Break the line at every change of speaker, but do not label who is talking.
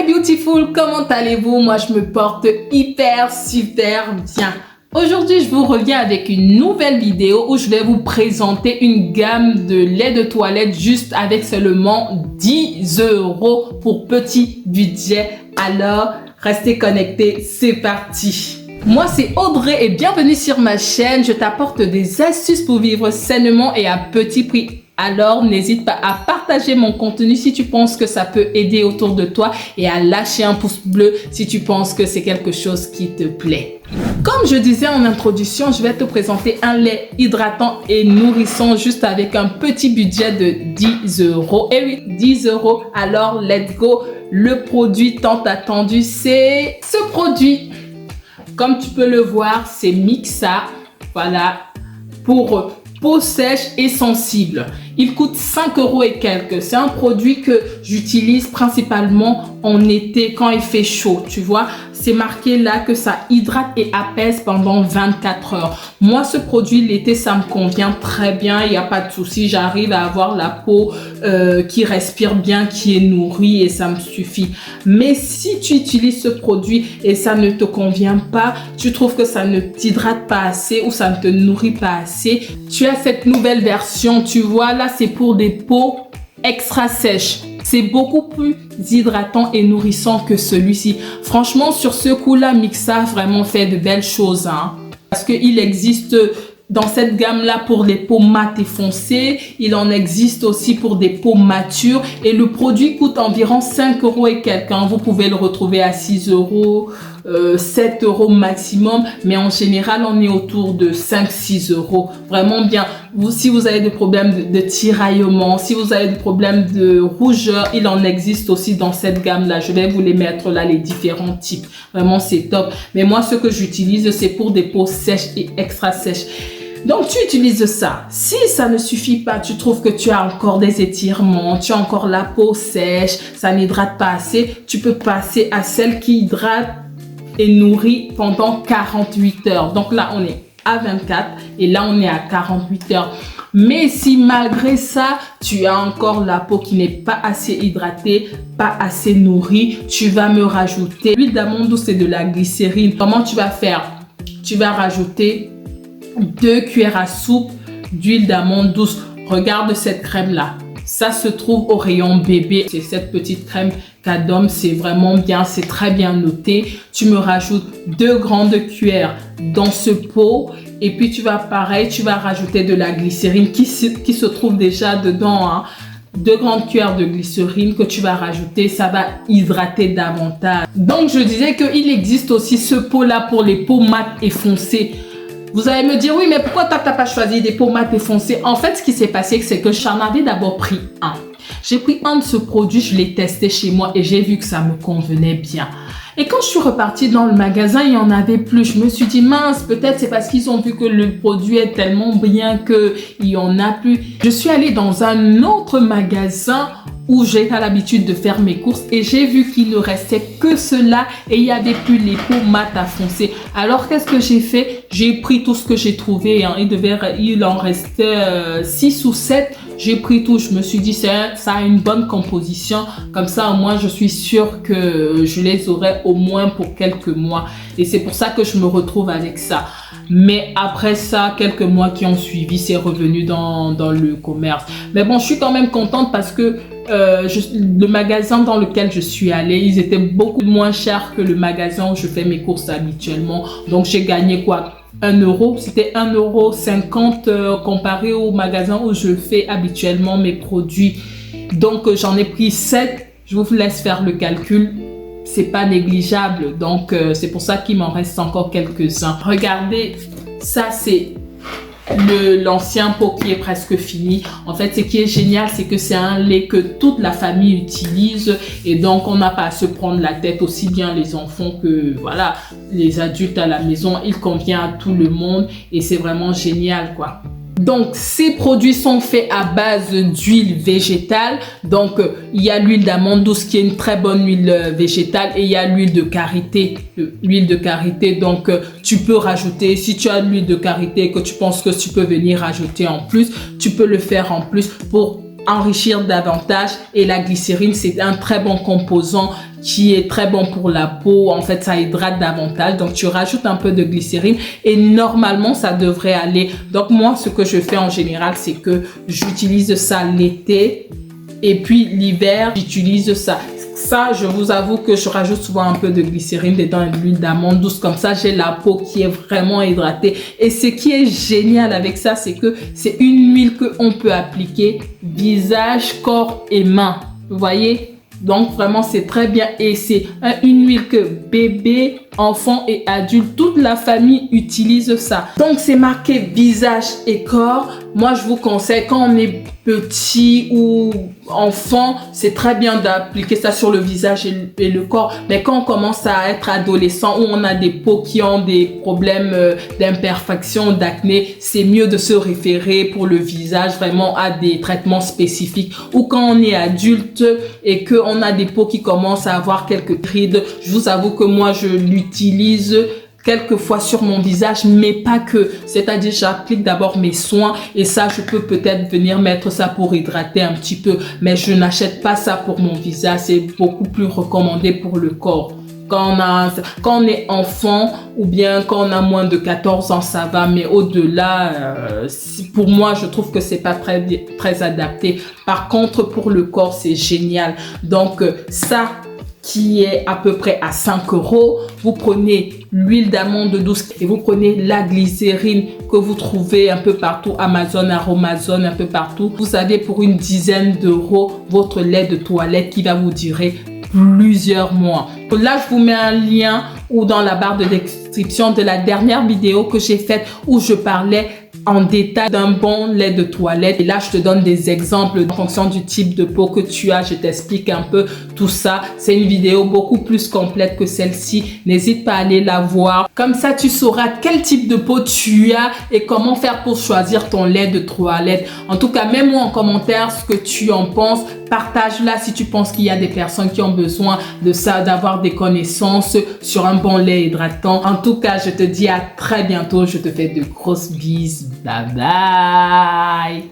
beautiful, comment allez-vous? Moi je me porte hyper super bien. Aujourd'hui je vous reviens avec une nouvelle vidéo où je vais vous présenter une gamme de lait de toilette juste avec seulement 10 € pour petit budget. Alors restez connectés, c'est parti. Moi c'est Audrey et bienvenue sur ma chaîne. Je t'apporte des astuces pour vivre sainement et à petit prix. Alors n'hésite pas à partager mon contenu si tu penses que ça peut aider autour de toi et à lâcher un pouce bleu si tu penses que c'est quelque chose qui te plaît. Comme je disais en introduction, je vais te présenter un lait hydratant et nourrissant juste avec un petit budget de 10 €. Et oui, 10 €. Alors let's go. Le produit tant attendu, c'est ce produit. Comme tu peux le voir, c'est Mixa. Voilà, pour peau sèche et sensible. Il coûte 5 € et quelques. C'est un produit que j'utilise principalement en été quand il fait chaud. Tu vois, c'est marqué là que ça hydrate et apaise pendant 24 heures. Moi, ce produit, l'été, ça me convient très bien. Il n'y a pas de souci. J'arrive à avoir la peau qui respire bien, qui est nourrie et ça me suffit. Mais si tu utilises ce produit et ça ne te convient pas, tu trouves que ça ne t'hydrate pas assez ou ça ne te nourrit pas assez, tu as cette nouvelle version. Tu vois, là, c'est pour des peaux extra sèches. C'est beaucoup plus hydratant et nourrissant que celui-ci. Franchement, sur ce coup-là, Mixa a vraiment fait de belles choses. Hein. Parce qu'il existe dans cette gamme-là pour les peaux mates et foncées. Il en existe aussi pour des peaux matures. Et le produit coûte environ 5 € et quelques. Hein. Vous pouvez le retrouver à 6 €. 7 € maximum, mais en général on est autour de 5-6 €. Vraiment bien. Si vous avez des problèmes de tiraillement, si vous avez des problèmes de rougeur, il en existe aussi dans cette gamme là. Je vais vous les mettre là, les différents types. Vraiment c'est top. Mais moi ce que j'utilise c'est pour des peaux sèches et extra sèches. Donc, tu utilises ça. Si ça ne suffit pas, tu trouves que tu as encore des étirements, tu as encore la peau sèche, ça n'hydrate pas assez, tu peux passer à celle qui hydrate et nourrit pendant 48 heures. Donc là, on est à 24 et là, on est à 48 heures. Mais si malgré ça, tu as encore la peau qui n'est pas assez hydratée, pas assez nourrie, tu vas me rajouter l'huile d'amande douce et de la glycérine. Comment tu vas faire? Tu vas rajouter 2 cuillères à soupe d'huile d'amande douce. Regarde cette crème là. Ça se trouve au rayon bébé. C'est cette petite crème Cadom. C'est vraiment bien. C'est très bien noté. Tu me rajoutes 2 grandes cuillères dans ce pot. Et puis tu vas pareil. Tu vas rajouter de la glycérine qui se trouve déjà dedans. Hein. 2 grandes cuillères de glycérine que tu vas rajouter, ça va hydrater davantage. Donc je disais qu'il existe aussi ce pot là pour les peaux mates et foncées. Vous allez me dire, oui, mais pourquoi tu n'as pas choisi des peaux mates et foncées? En fait, ce qui s'est passé, c'est que j'en avais d'abord pris un. J'ai pris un de ce produit, je l'ai testé chez moi et j'ai vu que ça me convenait bien. Et quand je suis repartie dans le magasin, il n'y en avait plus. Je me suis dit, mince, peut-être c'est parce qu'ils ont vu que le produit est tellement bien qu'il n'y en a plus. Je suis allée dans un autre magasin où j'ai l'habitude de faire mes courses et j'ai vu qu'il ne restait que cela et il n'y avait plus les peaux mates à foncer. Alors qu'est-ce que j'ai fait? J'ai pris tout ce que j'ai trouvé. Hein. Il en restait 6 ou 7. J'ai pris tout. Je me suis dit ça a une bonne composition. Comme ça au moins je suis sûre que je les aurai au moins pour quelques mois. Et c'est pour ça que je me retrouve avec ça. Mais après ça, quelques mois qui ont suivi, c'est revenu dans le commerce. Mais bon, je suis quand même contente parce que le magasin dans lequel je suis allée, ils étaient beaucoup moins chers que le magasin où je fais mes courses habituellement. Donc, j'ai gagné quoi? 1 €. C'était 1,50 € comparé au magasin où je fais habituellement mes produits. Donc, j'en ai pris 7. Je vous laisse faire le calcul. C'est pas négligeable. Donc, c'est pour ça qu'il m'en reste encore quelques-uns. Regardez, ça, c'est l'ancien pot qui est presque fini. En fait, ce qui est génial, c'est que c'est un lait que toute la famille utilise et donc on n'a pas à se prendre la tête, aussi bien les enfants que voilà, les adultes à la maison. Il convient à tout le monde et c'est vraiment génial quoi. Donc, ces produits sont faits à base d'huile végétale. Donc, il y a l'huile d'amande douce qui est une très bonne huile végétale et il y a l'huile de karité. L'huile de karité, donc, tu peux rajouter, si tu as l'huile de karité et que tu penses que tu peux venir rajouter en plus, tu peux le faire en plus pour enrichir davantage. Et la glycérine, c'est un très bon composant qui est très bon pour la peau. En fait, ça hydrate davantage. Donc, tu rajoutes un peu de glycérine et normalement, ça devrait aller. Donc, moi, ce que je fais en général, c'est que j'utilise ça l'été et puis l'hiver, j'utilise ça. Ça, je vous avoue que je rajoute souvent un peu de glycérine dedans et de l'huile d'amande douce. Comme ça, j'ai la peau qui est vraiment hydratée. Et ce qui est génial avec ça, c'est que c'est une huile qu'on peut appliquer visage, corps et mains. Vous voyez? Donc, vraiment, c'est très bien. Et c'est une huile que bébé, enfants et adultes, toute la famille utilise ça. Donc, c'est marqué visage et corps. Moi, je vous conseille, quand on est petit ou enfant, c'est très bien d'appliquer ça sur le visage et le corps. Mais quand on commence à être adolescent, où on a des peaux qui ont des problèmes d'imperfection, d'acné, c'est mieux de se référer pour le visage vraiment à des traitements spécifiques. Ou quand on est adulte et qu'on a des peaux qui commencent à avoir quelques rides, je vous avoue que moi, je l'utilise quelquefois sur mon visage, mais pas que. C'est-à-dire, j'applique d'abord mes soins et ça, je peux peut-être venir mettre ça pour hydrater un petit peu, mais je n'achète pas ça pour mon visage. C'est beaucoup plus recommandé pour le corps. Quand on est enfant ou bien quand on a moins de 14 ans, ça va, mais au-delà, pour moi, je trouve que c'est pas très adapté. Par contre, pour le corps, c'est génial. Donc, ça, qui est à peu près à 5 €. Vous prenez l'huile d'amande douce et vous prenez la glycérine que vous trouvez un peu partout, Amazon, Aromazone, un peu partout. Vous avez pour une dizaine d'euros votre lait de toilette qui va vous durer plusieurs mois. Là, je vous mets un lien ou dans la barre de description de la dernière vidéo que j'ai faite où je parlais en détail d'un bon lait de toilette. Et là, je te donne des exemples en fonction du type de peau que tu as. Je t'explique un peu tout ça. C'est une vidéo beaucoup plus complète que celle-ci. N'hésite pas à aller la voir. Comme ça, tu sauras quel type de peau tu as et comment faire pour choisir ton lait de toilette. En tout cas, mets-moi en commentaire ce que tu en penses. Partage-la si tu penses qu'il y a des personnes qui ont besoin de ça, d'avoir des connaissances sur un bon lait hydratant. En tout cas, je te dis à très bientôt. Je te fais de grosses bises. Bye bye.